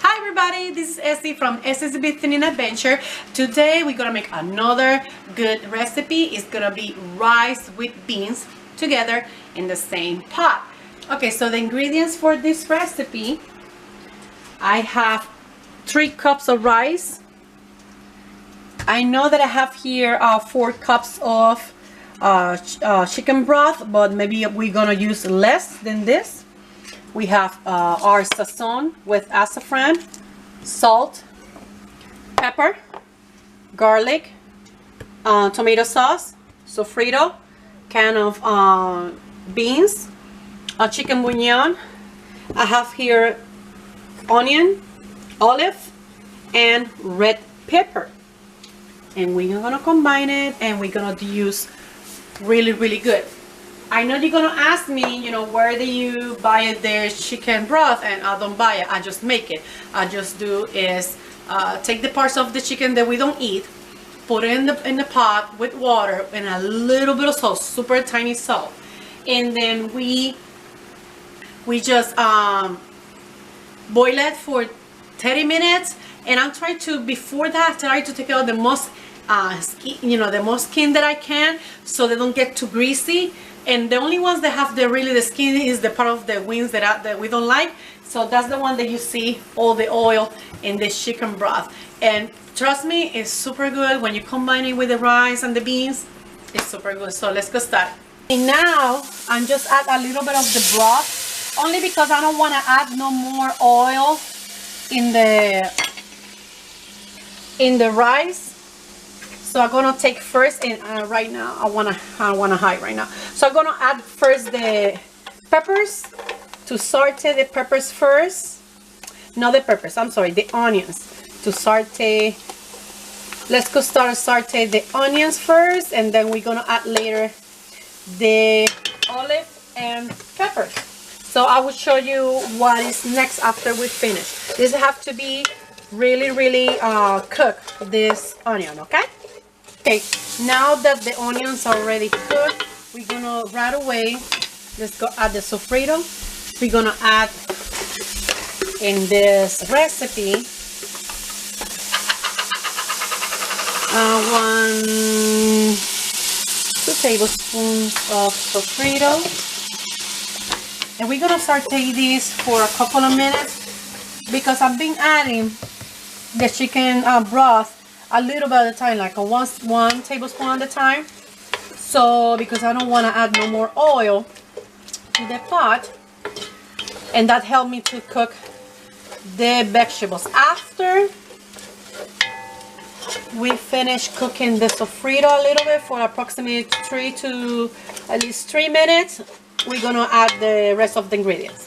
Hi everybody, this is Essie from Essy's Beginning Adventure. Today we're gonna make another good recipe. It's gonna be rice with beans together in the same pot. Okay, so the ingredients for this recipe, I have 3 cups of rice. I know that I have here 4 cups of chicken broth, but maybe we're gonna use less than this. We have our sazon with azafran, salt, pepper, garlic, tomato sauce, sofrito, can of beans, a chicken bouillon. I have here onion, olive, and red pepper. And we're gonna combine it and we're gonna use really good. I know you're gonna ask me, you know, where do you buy the chicken broth? And I don't buy it, I just make it. I just do is take the parts of the chicken that we don't eat, put it in the pot with water and a little bit of salt, super tiny salt, and then we just boil it for 30 minutes. And I'm trying to, before that, try to take out the most skin, the most skin that I can, so they don't get too greasy. And the only ones that have the skin is the part of the wings that we don't like. So that's the one that you see all the oil in the chicken broth. And trust me, it's super good when you combine it with the rice and the beans. It's super good. So let's go start. And now I'm just add a little bit of the broth, only because I don't want to add no more oil in the rice. So I'm gonna take first, and right now I wanna hide right now. So I'm gonna add first the peppers, to saute the peppers first. Not the peppers, I'm sorry, the onions. To saute, let's go start saute the onions first, and then we're gonna add later the olive and peppers. So I will show you what is next after we finish. This have to be really cooked, this onion, okay? Okay, now that the onions are already cooked, we're gonna right away, let's go add the sofrito. We're gonna add in this recipe 2 tablespoons of sofrito. And we're gonna saute this for a couple of minutes because I've been adding the chicken broth a little bit at a time, like one tablespoon at a time. So because I don't want to add no more oil to the pot, and that helped me to cook the vegetables. After we finish cooking the sofrito a little bit for approximately 3 to at least 3 minutes, we're gonna add the rest of the ingredients.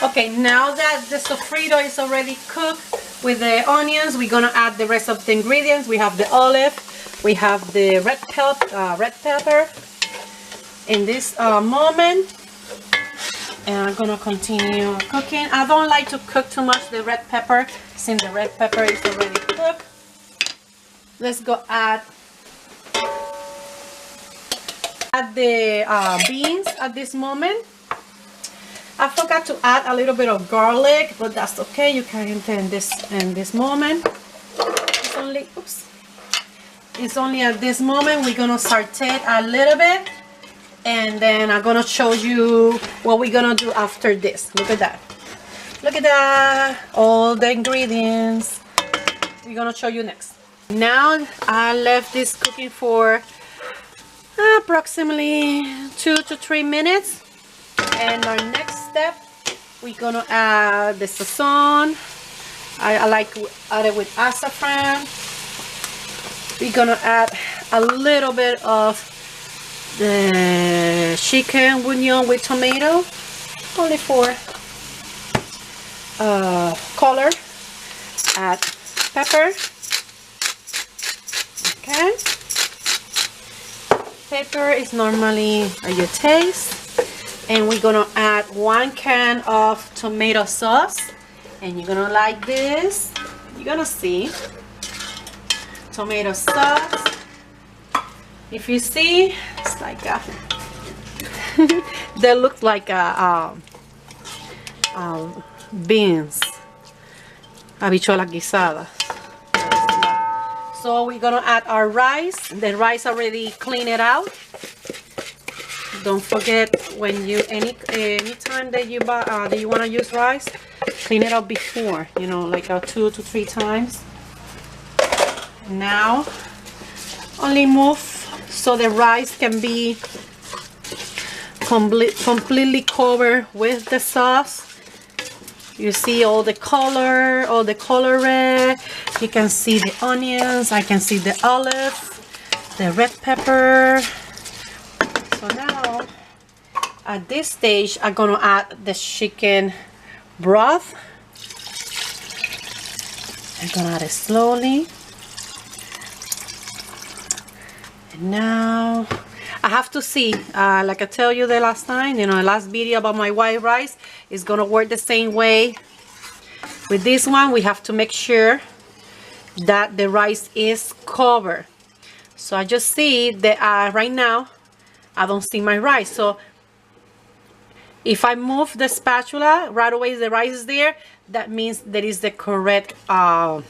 Okay, now that the sofrito is already cooked with the onions, we're gonna add the rest of the ingredients. We have the olive, we have the red pepper in this moment, and I'm gonna continue cooking. I don't like to cook too much the red pepper since the red pepper is already cooked. Let's go add the beans at this moment. I forgot to add a little bit of garlic, but that's okay. You can in this moment. It's only at this moment we're gonna saute it a little bit, and then I'm gonna show you what we're gonna do after this. Look at that. Look at that. All the ingredients. We're gonna show you next. Now I left this cooking for approximately 2 to 3 minutes. And our next step, we're gonna add the sazon. I like to add it with azafran. We're gonna add a little bit of the chicken bouillon with tomato, only for color. Add pepper. Okay. Pepper is normally at your taste. And we're gonna add 1 can of tomato sauce, and you're gonna like this. You're gonna see tomato sauce. If you see, it's like a that looks like a beans. habichuelas guisadas. So we're gonna add our rice. The rice already clean it out. Don't forget, when you anytime that you buy that you want to use rice, clean it up before, you know, like 2 to 3 times. Now only move so the rice can be completely covered with the sauce. You see all the color red. You can see the onions. I can see the olive, the red pepper. So now, at this stage, I'm gonna add the chicken broth. I'm gonna add it slowly. And now, I have to see, like I tell you the last time, you know, the last video about my white rice is gonna work the same way. With this one, we have to make sure that the rice is covered. So I just see that right now, I don't see my rice. So if I move the spatula right away, the rice is there, that means that is the correct amount.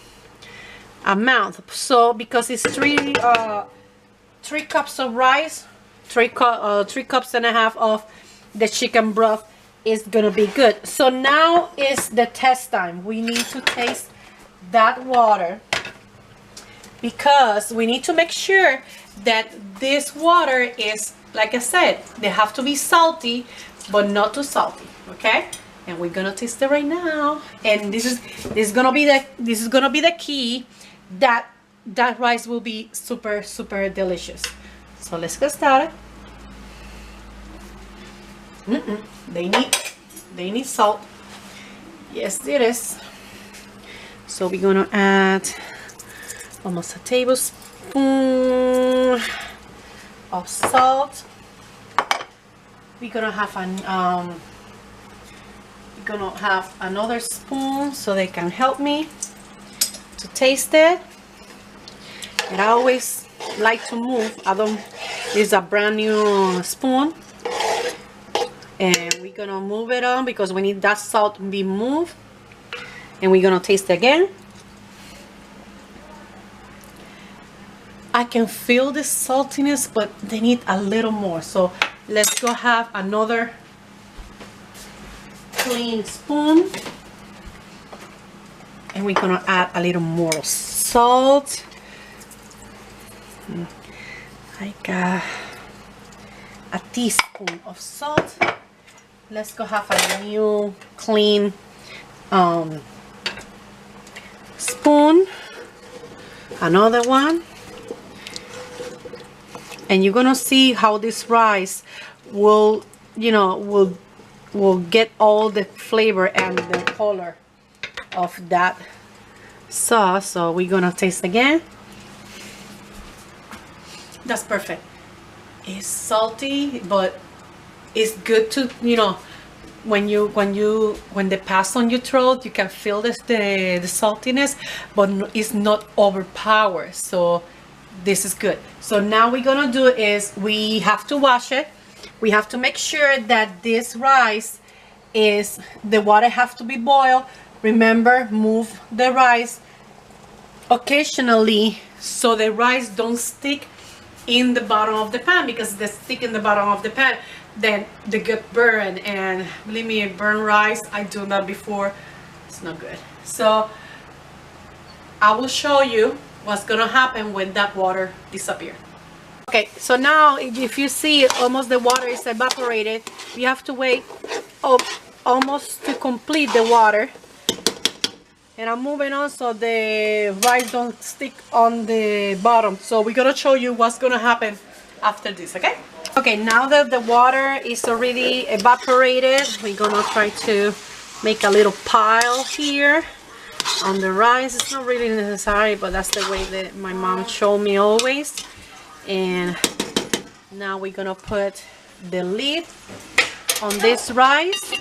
So because it's 3 cups of rice, 3 cups and a half of the chicken broth is gonna be good. So now is the test time. We need to taste that water, because we need to make sure that this water is, like I said, they have to be salty, but not too salty, okay? And we're gonna taste it right now. And this is gonna be the key that rice will be super delicious. So let's get started. They need salt. Yes, it is. So we're gonna add almost a tablespoon of salt. We're gonna have another spoon so they can help me to taste it. And I always like to move. This is a brand new spoon, and we're gonna move it on because we need that salt to be moved. And we're gonna taste it again. I can feel the saltiness, but they need a little more. So let's go have another clean spoon, and we're gonna add a little more salt, like a teaspoon of salt. Let's go have a new clean spoon, another one. And you're gonna see how this rice will, you know, will get all the flavor and the color of that sauce. So we're gonna taste again. That's perfect. It's salty, but it's good to, you know, when they pass on your throat, you can feel the saltiness, but it's not overpowered. So this is good. So now we're gonna do is we have to wash it. We have to make sure that this rice is, the water have to be boiled. Remember, move the rice occasionally so the rice don't stick in the bottom of the pan, because if they stick in the bottom of the pan, then they get burned. And believe me, burnt rice, I do that before, it's not good. So I will show you what's gonna happen when that water disappears. Okay, so now if you see almost the water is evaporated, you have to wait almost to complete the water. And I'm moving on so the rice don't stick on the bottom. So we're gonna show you what's gonna happen after this, okay? Okay, now that the water is already evaporated, we're gonna try to make a little pile here on the rice. It's not really necessary, but that's the way that my mom showed me always. And now we're gonna put the lid on this rice,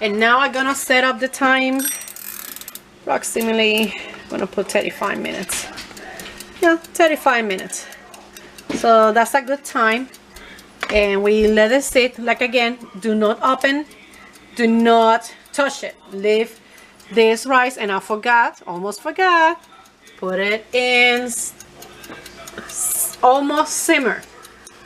and now I'm gonna set up the time. Approximately, I'm gonna put 35 minutes. Yeah, 35 minutes. So that's a good time. And we let it sit. Like again, do not open, do not touch it. Leave this rice, and I forgot, almost forgot, put it in almost simmer.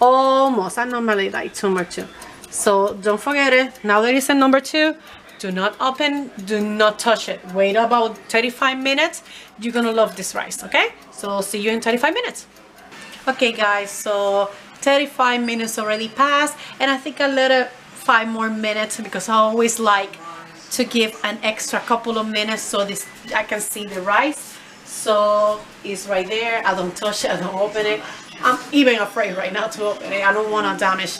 Almost. I normally like number 2. So don't forget it. Now that it's in number 2, do not open, do not touch it. Wait about 35 minutes. You're gonna love this rice, okay? So see you in 35 minutes. Okay guys, so 35 minutes already passed, and I think I let it 5 more minutes because I always like to give an extra couple of minutes so this I can see the rice. So it's right there. I don't touch it, I don't open it. I'm even afraid right now to open it. I don't want to damage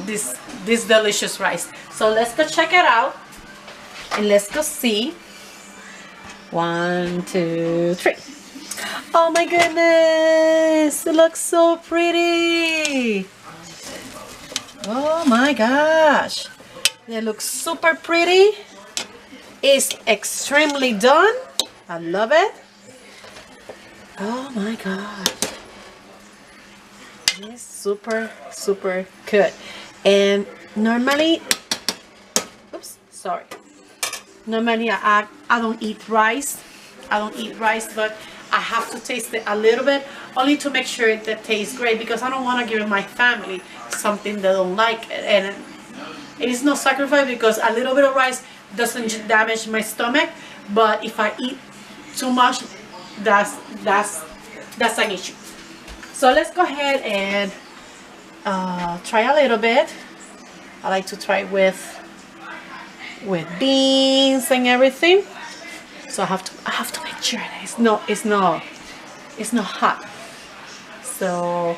this delicious rice. So let's go check it out and let's go see. 1, 2, 3. Oh my goodness, it looks so pretty. Oh my gosh, it looks super pretty. It's extremely done. I love it. Oh my god, it's super good. And normally, oops, sorry, normally I don't eat rice. But I have to taste it a little bit, only to make sure it tastes great, because I don't want to give my family something they don't like. And it is no sacrifice, because a little bit of rice doesn't damage my stomach, but if I eat too much, that's an issue. So let's go ahead and try a little bit. I like to try with beans and everything. So I have to make sure that it's not hot. So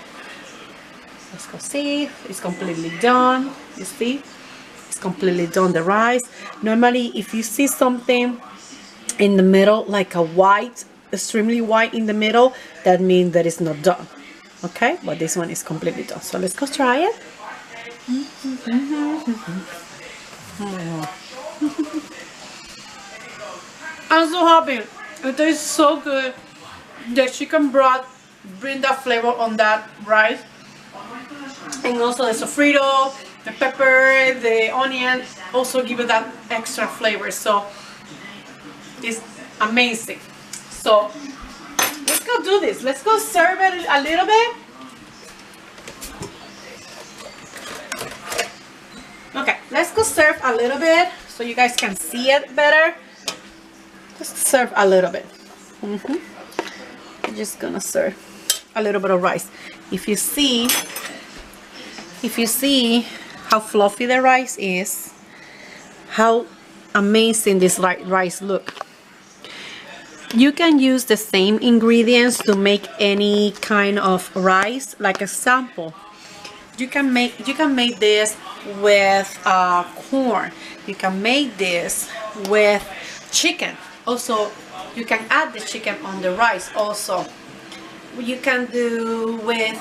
let's go see. It's completely done. You see, it's completely done, the rice. Normally, if you see something in the middle, like a white, extremely white in the middle, that means that it's not done. Okay, but this one is completely done. So let's go try it. I'm so happy. It tastes so good. The chicken broth bring that flavor on that rice, and also the sofrito, the pepper, the onion also give it that extra flavor. So it's amazing. So let's go do this. Let's go serve it a little bit. Okay, let's go serve a little bit so you guys can see it better. Just serve a little bit. I'm just gonna serve a little bit of rice. If you see how fluffy the rice is, how amazing this rice look. You can use the same ingredients to make any kind of rice. Like example, you can make this with corn. You can make this with chicken. Also, you can add the chicken on the rice. Also, you can do with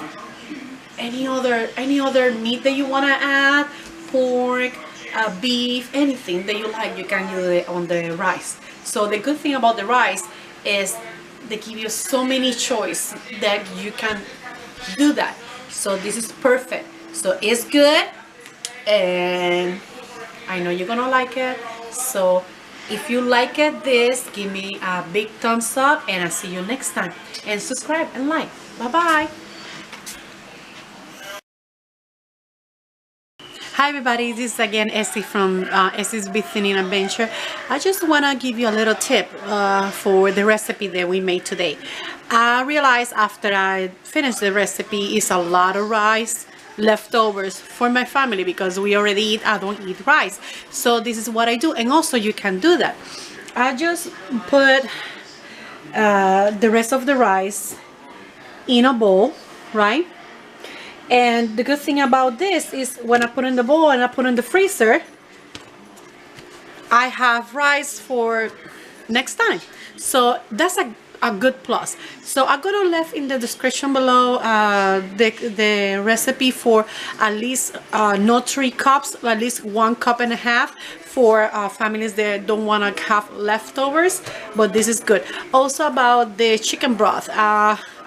any other meat that you want to add, pork, beef, anything that you like, you can use it on the rice. So the good thing about the rice is they give you so many choices that you can do that. So this is perfect. So it's good, and I know you're gonna like it. So if you like it, give me a big thumbs up, and I'll see you next time. And subscribe and like. Bye bye. Hi everybody, this is again Essy from Essy's Beginning Adventure. I just want to give you a little tip for the recipe that we made today. I realized after I finished the recipe, it's a lot of rice leftovers for my family, because I don't eat rice. So this is what I do, and also you can do that. I just put the rest of the rice in a bowl, right? And the good thing about this is when I put in the bowl and I put in the freezer, I have rice for next time. So that's a good plus. So I'm gonna leave in the description below the recipe for at least not 3 cups, at least 1.5 cups for families that don't want to have leftovers. But this is good. Also about the chicken broth,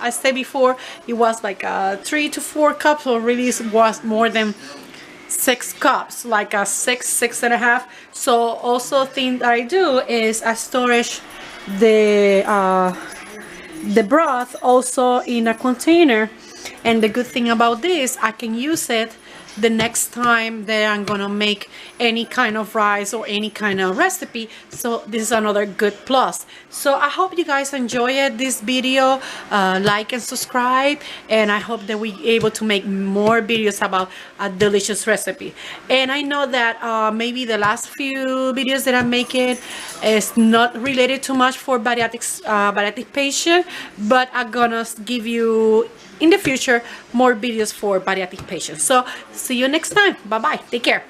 I said before it was like 3 to 4 cups, or really was more than 6 cups, like a 6.5. So also thing that I do is I storage the broth also in a container, and the good thing about this, I can use it the next time that I'm gonna make any kind of rice or any kind of recipe. So this is another good plus. So I hope you guys enjoyed this video. Like and subscribe, and I hope that we're able to make more videos about a delicious recipe. And I know that maybe the last few videos that I'm making is not related too much for bariatric patient, but I'm gonna give you in the future more videos for bariatric patients. So see you next time. Bye bye. Take care.